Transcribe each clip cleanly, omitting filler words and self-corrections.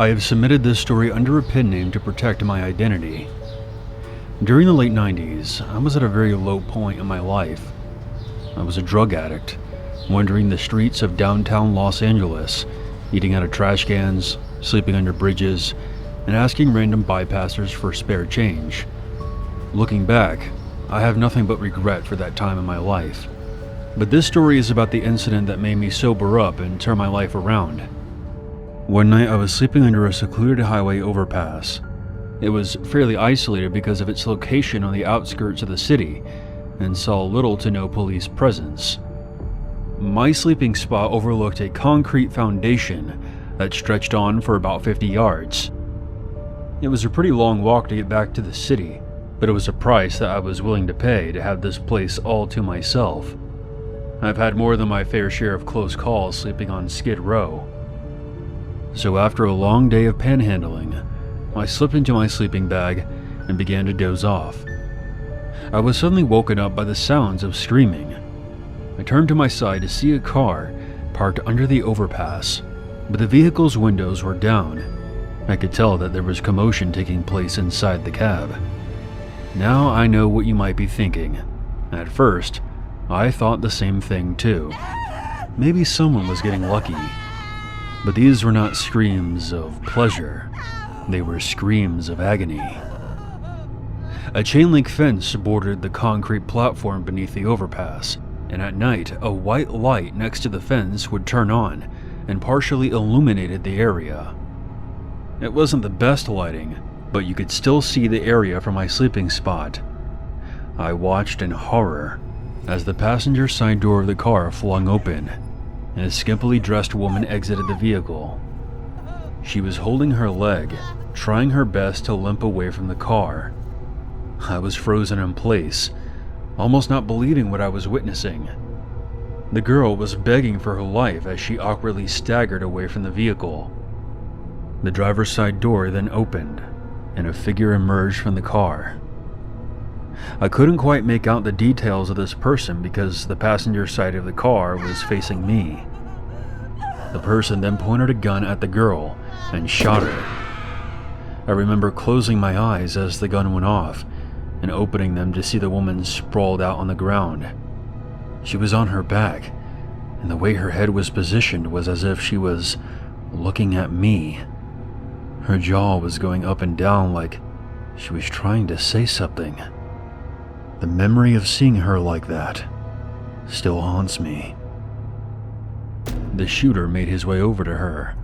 I have submitted this story under a pen name to protect my identity. During the late 90s, I was at a very low point in my life. I was a drug addict, wandering the streets of downtown Los Angeles, eating out of trash cans, sleeping under bridges, and asking random bypassers for spare change. Looking back, I have nothing but regret for that time in my life. But this story is about the incident that made me sober up and turn my life around. One night I was sleeping under a secluded highway overpass. It was fairly isolated because of its location on the outskirts of the city, and saw little to no police presence. My sleeping spot overlooked a concrete foundation that stretched on for about 50 yards. It was a pretty long walk to get back to the city, but it was a price that I was willing to pay to have this place all to myself. I've had more than my fair share of close calls sleeping on Skid Row. So after a long day of panhandling, I slipped into my sleeping bag and began to doze off. I was suddenly woken up by the sounds of screaming. I turned to my side to see a car parked under the overpass, but the vehicle's windows were down. I could tell that there was commotion taking place inside the cab. Now I know what you might be thinking. At first, I thought the same thing too. Maybe someone was getting lucky. But these were not screams of pleasure. They were screams of agony. A chain-link fence bordered the concrete platform beneath the overpass, and at night, a white light next to the fence would turn on and partially illuminated the area. It wasn't the best lighting, but you could still see the area from my sleeping spot. I watched in horror as the passenger side door of the car flung open, and a skimpily dressed woman exited the vehicle. She was holding her leg, trying her best to limp away from the car. I was frozen in place, almost not believing what I was witnessing. The girl was begging for her life as she awkwardly staggered away from the vehicle. The driver's side door then opened, and a figure emerged from the car. I couldn't quite make out the details of this person because the passenger side of the car was facing me. The person then pointed a gun at the girl and shot her. I remember closing my eyes as the gun went off and opening them to see the woman sprawled out on the ground. She was on her back, and the way her head was positioned was as if she was looking at me. Her jaw was going up and down like she was trying to say something. The memory of seeing her like that still haunts me. The shooter made his way over to her,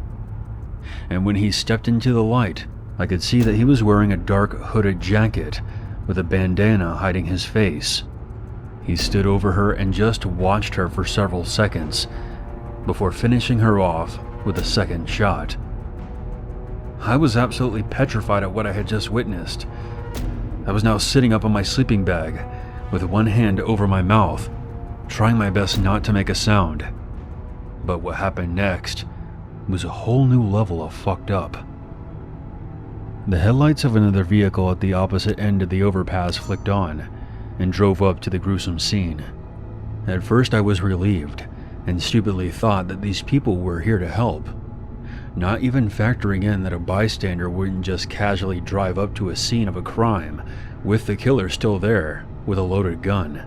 and when he stepped into the light, I could see that he was wearing a dark hooded jacket with a bandana hiding his face. He stood over her and just watched her for several seconds before finishing her off with a second shot. I was absolutely petrified at what I had just witnessed. I was now sitting up on my sleeping bag with one hand over my mouth, trying my best not to make a sound. But what happened next was a whole new level of fucked up. The headlights of another vehicle at the opposite end of the overpass flicked on and drove up to the gruesome scene. At first I was relieved and stupidly thought that these people were here to help, not even factoring in that a bystander wouldn't just casually drive up to a scene of a crime with the killer still there with a loaded gun.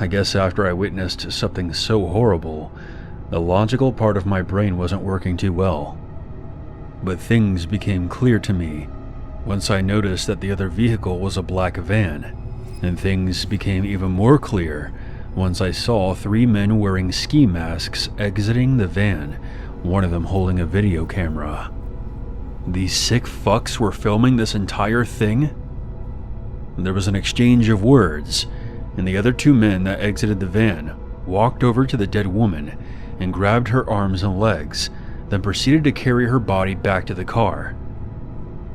I guess after I witnessed something so horrible, the logical part of my brain wasn't working too well. But things became clear to me once I noticed that the other vehicle was a black van, and things became even more clear once I saw 3 men wearing ski masks exiting the van, one of them holding a video camera. These sick fucks were filming this entire thing? There was an exchange of words, and the other 2 men that exited the van walked over to the dead woman and grabbed her arms and legs, then proceeded to carry her body back to the car.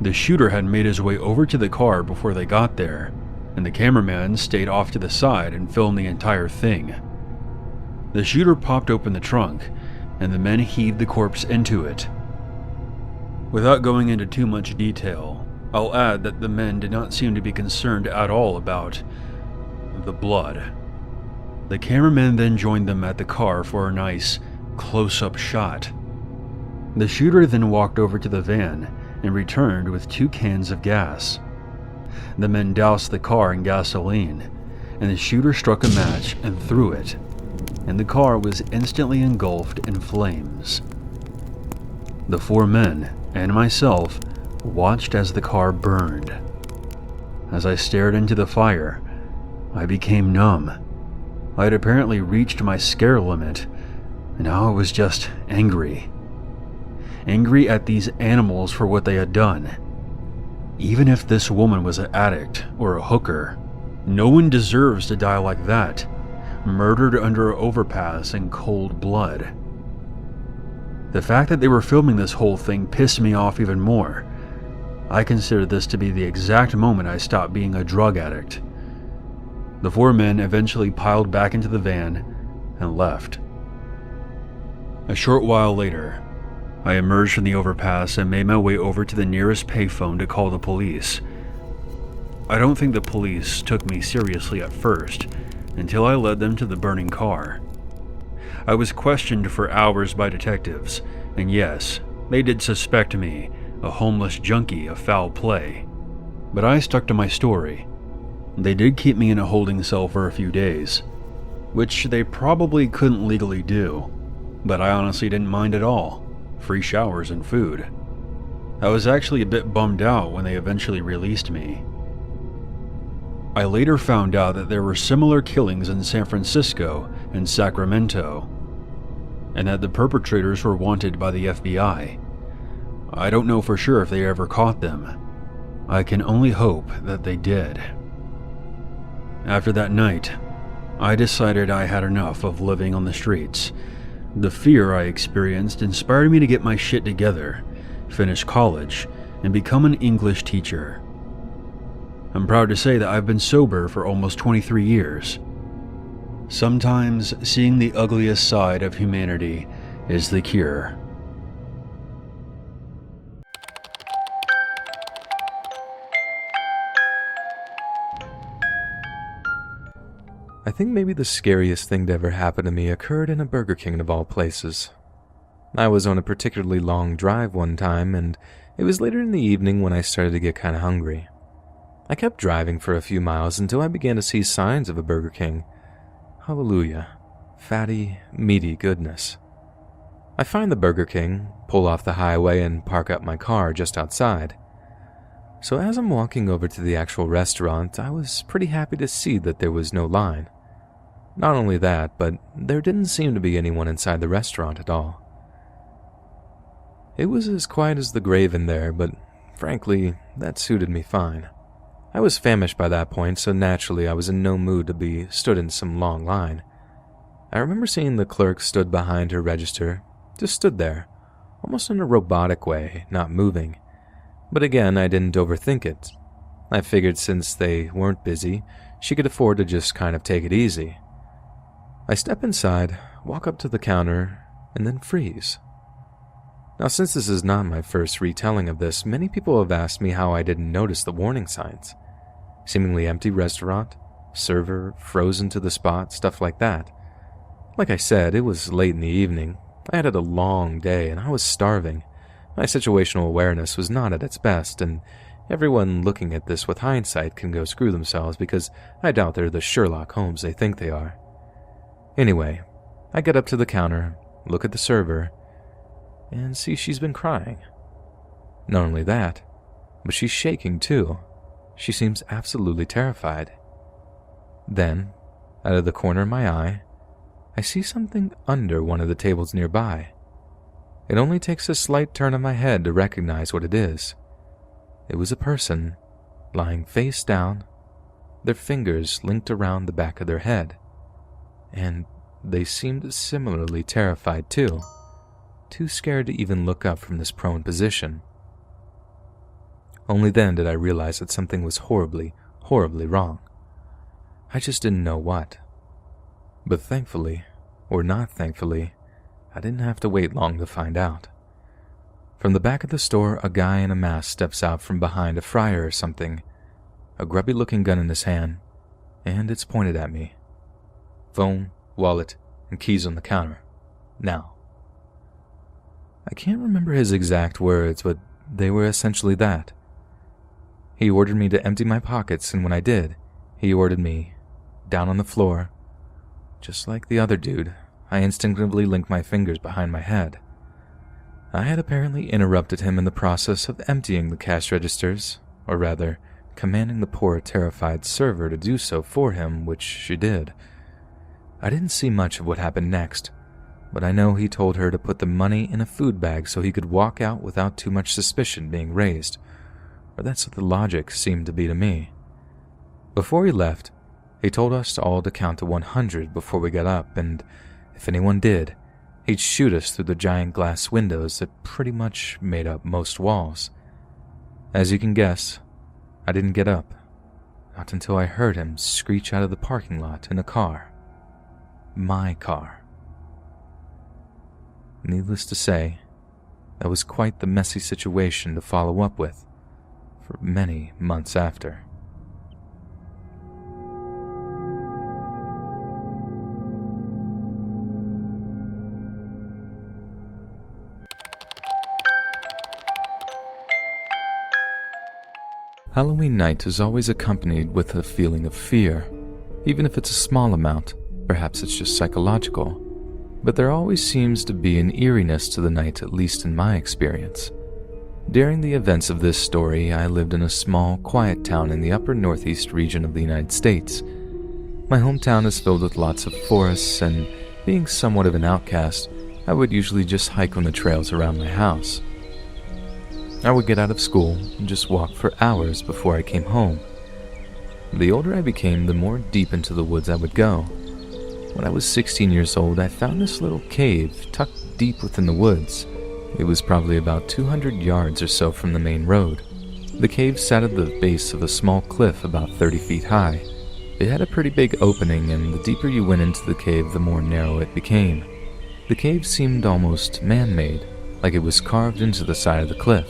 The shooter had made his way over to the car before they got there, and the cameraman stayed off to the side and filmed the entire thing. The shooter popped open the trunk, and the men heaved the corpse into it. Without going into too much detail, I'll add that the men did not seem to be concerned at all about the blood. The cameraman then joined them at the car for a nice close-up shot. The shooter then walked over to the van and returned with 2 cans of gas. The men doused the car in gasoline, and the shooter struck a match and threw it, and the car was instantly engulfed in flames. The 4 men and myself watched as the car burned. As I stared into the fire, I became numb. I had apparently reached my scare limit, and now I was just angry. Angry at these animals for what they had done. Even if this woman was an addict or a hooker, no one deserves to die like that, murdered under an overpass in cold blood. The fact that they were filming this whole thing pissed me off even more. I considered this to be the exact moment I stopped being a drug addict. The 4 men eventually piled back into the van and left. A short while later, I emerged from the overpass and made my way over to the nearest payphone to call the police. I don't think the police took me seriously at first, until I led them to the burning car. I was questioned for hours by detectives, and yes, they did suspect me, a homeless junkie, of foul play. But I stuck to my story. They did keep me in a holding cell for a few days, which they probably couldn't legally do, but I honestly didn't mind at all. Free showers and food. I was actually a bit bummed out when they eventually released me. I later found out that there were similar killings in San Francisco and Sacramento, and that the perpetrators were wanted by the FBI. I don't know for sure if they ever caught them. I can only hope that they did. After that night, I decided I had enough of living on the streets. The fear I experienced inspired me to get my shit together, finish college, and become an English teacher. I'm proud to say that I've been sober for almost 23 years. Sometimes seeing the ugliest side of humanity is the cure. I think maybe the scariest thing to ever happen to me occurred in a Burger King of all places. I was on a particularly long drive one time, and it was later in the evening when I started to get kind of hungry. I kept driving for a few miles until I began to see signs of a Burger King. Hallelujah. Fatty, meaty goodness. I find the Burger King, pull off the highway, and park up my car just outside. So as I'm walking over to the actual restaurant, I was pretty happy to see that there was no line. Not only that, but there didn't seem to be anyone inside the restaurant at all. It was as quiet as the grave in there, but frankly, that suited me fine. I was famished by that point, so naturally I was in no mood to be stood in some long line. I remember seeing the clerk stood behind her register, just stood there, almost in a robotic way, not moving. But again, I didn't overthink it. I figured since they weren't busy, she could afford to just kind of take it easy. I step inside, walk up to the counter, and then freeze. Now, since this is not my first retelling of this, many people have asked me how I didn't notice the warning signs. Seemingly empty restaurant, server frozen to the spot, stuff like that. Like I said, it was late in the evening. I had had a long day and I was starving. My situational awareness was not at its best, and everyone looking at this with hindsight can go screw themselves because I doubt they're the Sherlock Holmes they think they are. Anyway, I get up to the counter, look at the server, and see she's been crying. Not only that, but she's shaking too. She seems absolutely terrified. Then, out of the corner of my eye, I see something under one of the tables nearby. It only takes a slight turn of my head to recognize what it is. It was a person, lying face down, their fingers linked around the back of their head. And they seemed similarly terrified too, too scared to even look up from this prone position. Only then did I realize that something was horribly, horribly wrong. I just didn't know what. But thankfully, or not thankfully, I didn't have to wait long to find out. From the back of the store, a guy in a mask steps out from behind a fryer or something, a grubby-looking gun in his hand, and it's pointed at me. Phone, wallet, and keys on the counter. Now. I can't remember his exact words, but they were essentially that. He ordered me to empty my pockets, and when I did, he ordered me down on the floor. Just like the other dude, I instinctively linked my fingers behind my head. I had apparently interrupted him in the process of emptying the cash registers, or rather, commanding the poor, terrified server to do so for him, which she did. I didn't see much of what happened next, but I know he told her to put the money in a food bag so he could walk out without too much suspicion being raised, or that's what the logic seemed to be to me. Before he left, he told us all to count to 100 before we got up, and if anyone did, he'd shoot us through the giant glass windows that pretty much made up most walls. As you can guess, I didn't get up, not until I heard him screech out of the parking lot in a car. My car. Needless to say, that was quite the messy situation to follow up with for many months after. Halloween night is always accompanied with a feeling of fear, even if it's a small amount. Perhaps it's just psychological, but there always seems to be an eeriness to the night, at least in my experience. During the events of this story, I lived in a small, quiet town in the upper northeast region of the United States. My hometown is filled with lots of forests, and being somewhat of an outcast, I would usually just hike on the trails around my house. I would get out of school and just walk for hours before I came home. The older I became, the more deep into the woods I would go. When I was 16 years old, I found this little cave tucked deep within the woods. It was probably about 200 yards or so from the main road. The cave sat at the base of a small cliff about 30 feet high. It had a pretty big opening, and the deeper you went into the cave, the more narrow it became. The cave seemed almost man-made, like it was carved into the side of the cliff.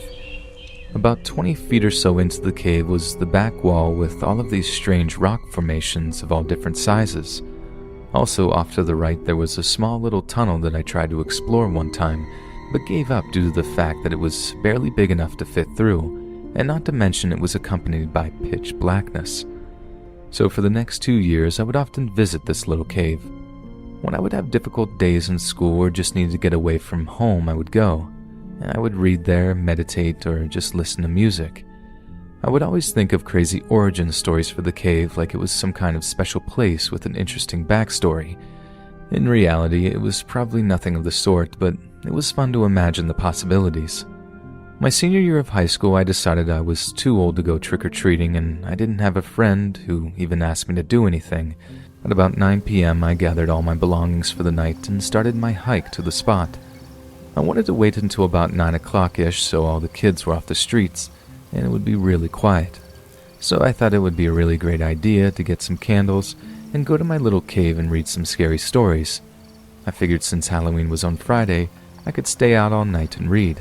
About 20 feet or so into the cave was the back wall with all of these strange rock formations of all different sizes. Also, off to the right, there was a small little tunnel that I tried to explore one time, but gave up due to the fact that it was barely big enough to fit through, and not to mention it was accompanied by pitch blackness. So for the next 2 years, I would often visit this little cave. When I would have difficult days in school or just needed to get away from home, I would go, and I would read there, meditate, or just listen to music. I would always think of crazy origin stories for the cave like it was some kind of special place with an interesting backstory. In reality, it was probably nothing of the sort, but it was fun to imagine the possibilities. My senior year of high school, I decided I was too old to go trick-or-treating, and I didn't have a friend who even asked me to do anything. At about 9 p.m., I gathered all my belongings for the night and started my hike to the spot. I wanted to wait until about 9 o'clock-ish so all the kids were off the streets, and it would be really quiet. So I thought it would be a really great idea to get some candles and go to my little cave and read some scary stories. I figured since Halloween was on Friday, I could stay out all night and read.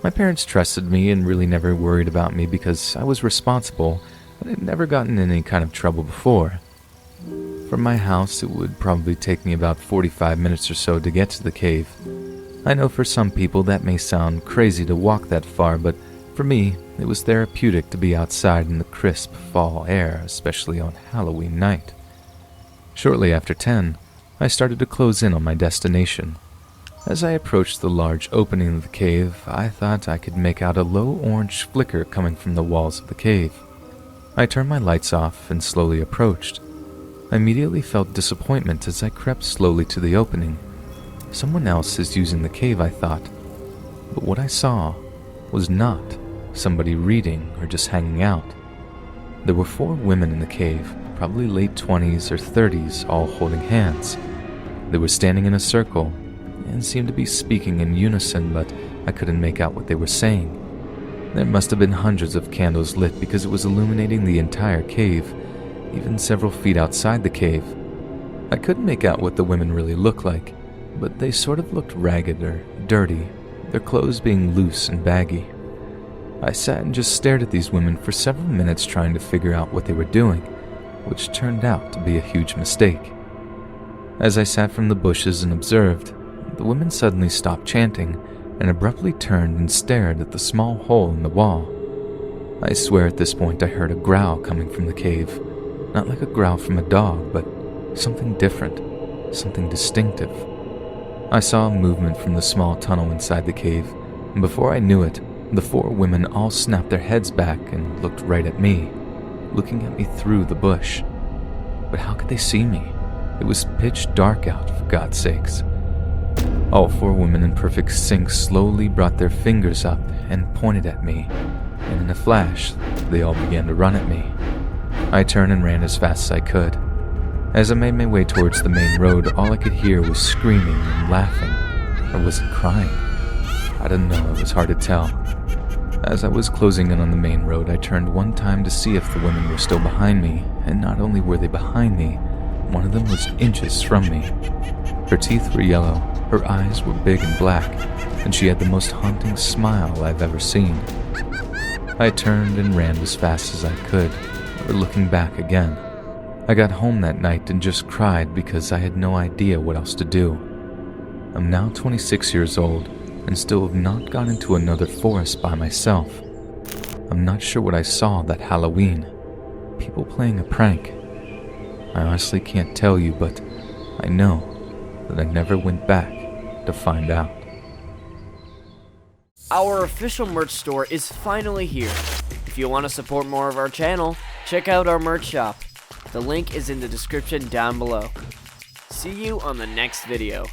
My parents trusted me and really never worried about me because I was responsible and had never gotten in any kind of trouble before. From my house, it would probably take me about 45 minutes or so to get to the cave. I know for some people that may sound crazy to walk that far, but for me, it was therapeutic to be outside in the crisp fall air, especially on Halloween night. Shortly after 10, I started to close in on my destination. As I approached the large opening of the cave, I thought I could make out a low orange flicker coming from the walls of the cave. I turned my lights off and slowly approached. I immediately felt disappointment as I crept slowly to the opening. Someone else is using the cave, I thought. But what I saw was not somebody reading or just hanging out. There were 4 women in the cave, probably late 20s or 30s, all holding hands. They were standing in a circle and seemed to be speaking in unison, but I couldn't make out what they were saying. There must have been hundreds of candles lit because it was illuminating the entire cave, even several feet outside the cave. I couldn't make out what the women really looked like, but they sort of looked ragged or dirty, their clothes being loose and baggy. I sat and just stared at these women for several minutes trying to figure out what they were doing, which turned out to be a huge mistake. As I sat from the bushes and observed, the women suddenly stopped chanting and abruptly turned and stared at the small hole in the wall. I swear at this point I heard a growl coming from the cave. Not like a growl from a dog, but something different, something distinctive. I saw movement from the small tunnel inside the cave, and before I knew it, the 4 women all snapped their heads back and looked right at me, looking at me through the bush. But how could they see me? It was pitch dark out, for God's sakes. All 4 women in perfect sync slowly brought their fingers up and pointed at me, and in a flash, they all began to run at me. I turned and ran as fast as I could. As I made my way towards the main road, all I could hear was screaming and laughing. Or was it crying? I didn't know, it was hard to tell. As I was closing in on the main road, I turned one time to see if the women were still behind me, and not only were they behind me, one of them was inches from me. Her teeth were yellow, her eyes were big and black, and she had the most haunting smile I've ever seen. I turned and ran as fast as I could, never looking back again. I got home that night and just cried because I had no idea what else to do. I'm now 26 years old and still have not gone into another forest by myself. I'm not sure what I saw that Halloween. People playing a prank. I honestly can't tell you, but I know that I never went back to find out. Our official merch store is finally here. If you want to support more of our channel, check out our merch shop. The link is in the description down below. See you on the next video.